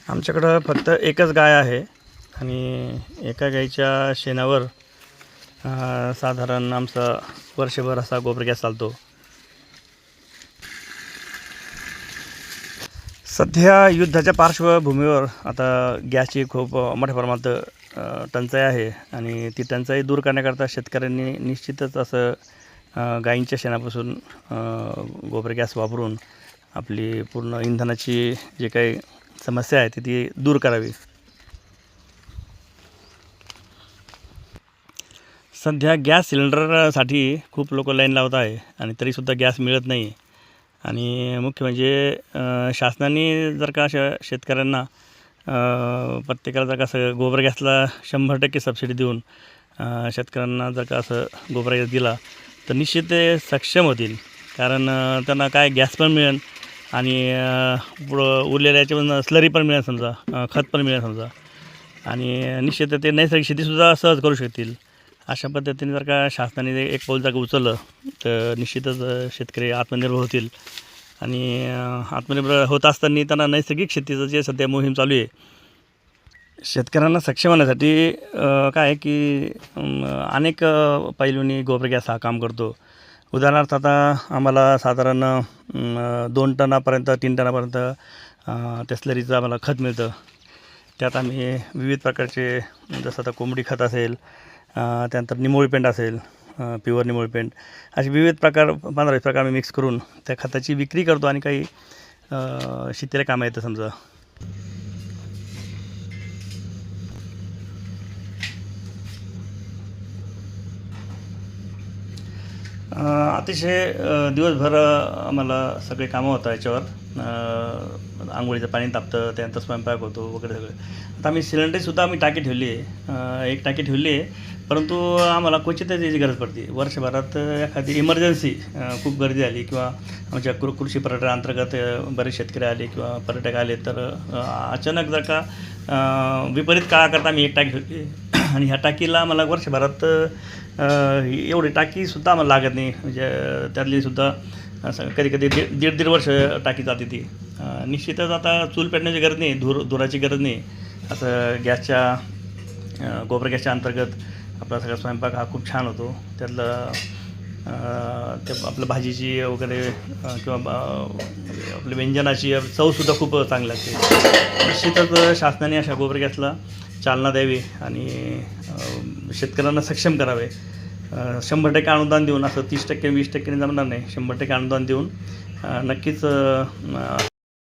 आमच्याकडं फक्त एकच गाय आहे आणि एका गाईच्या शेणावर साधारण आमचा वर्षभर असा गोबर गॅस चालतो. सध्या युद्धाच्या पार्श्वभूमीवर आता गॅसची खूप मोठ्या प्रमाणात टंचाई आहे आणि ती टंचाई दूर करण्याकरता शेतकऱ्यांनी निश्चितच असं गायींच्या शेणापासून गोबर गॅस वापरून आपली पूर्ण इंधनाची जे काही समस्या आहे ती दूर करावी. सध्या गॅस सिलेंडरसाठी खूप लोक लाईन लावत आहे आणि तरीसुद्धा गॅस मिळत नाही. आणि मुख्य म्हणजे शासनाने जर का अशा शेतकऱ्यांना प्रत्येकाला जर का असं गोबर गॅसला 100% सबसिडी देऊन शेतकऱ्यांना जर का असं गोबर गॅस दिला तर निश्चित ते सक्षम होतील. कारण त्यांना काय गॅस पण मिळेल आणि पुढं उरलेल्या याच्यामधून स्लरी पण मिळेल, समजा खत पण मिळेल समजा, आणि निश्चित ते नैसर्गिक शेतीसुद्धा सहज करू शकतील. अशा पद्धतीने जर का शासनाने एक पाऊल जर का उचललं तर निश्चितच शेतकरी आत्मनिर्भर होतील. आणि आत्मनिर्भर होत असताना त्यांना नैसर्गिक शेतीचं जे सध्या मोहीम चालू आहे, शेतकऱ्यांना सक्षम होण्यासाठी काय आहे की अनेक पैलूंनी गोबर गॅस हा काम करतो. उदाहरणार्थ आता आम्हाला साधारण 2 टनापर्यंत 3 टनापर्यंत त्या स्लरीचं आम्हाला खत मिळतं. त्यात आम्ही विविध प्रकारचे, जसं आता कोंबडी खत असेल, त्यानंतर निमोळी पेंड असेल, प्युअर निमोळी पेंड, असे विविध प्रकार 15-20 प्रकार आम्ही मिक्स करून त्या खताची विक्री करतो आणि काही शेतीला कामं येतं समजा. अतिशय दिवसभर आम्हाला सगळे कामं होतं याच्यावर. आंघोळीचं पाणी तापतं, त्यानंतर स्वयंपाक होतो वगैरे सगळं. आता आम्ही सिलेंडरसुद्धा आम्ही टाकी ठेवली आहे, एक टाकी ठेवली आहे, परंतु आम्हाला क्वचितच याची गरज पडते. वर्षभरात एखादी इमर्जन्सी खूप गर्दी आली किंवा आमच्या कृषी पर्यटन अंतर्गत बरेच शेतकरी आले किंवा पर्यटक आले तर अचानक जर का विपरीत काळाकरता आम्ही एक टाकी ठेवली आणि ह्या टाकीला आम्हाला वर्षभरात एवढी टाकीसुद्धा आम्हाला लागत नाही. म्हणजे त्यातलीसुद्धा असं कधी दीड वर्ष टाकी जाते ती. निश्चितच आता चूल पेटण्याची गरज नाही, धुराची गरज नाही. असं गॅसच्या गोबर गॅसच्या अंतर्गत आपला सगळा स्वयंपाक हा खूप छान होतो. त्यातलं ते आपलं भाजीची वगैरे किंवा आपल्या व्यंजनाची चवसुद्धा खूप चांगली लागते. निश्चितच शासनाने अशा गोबर गॅसला चालना द्यावी आणि शेतकऱ्यांना सक्षम करावे. 100% अनुदान देऊन, असं 30% 20% जमणार नाही, 100% अनुदान देऊन नक्कीच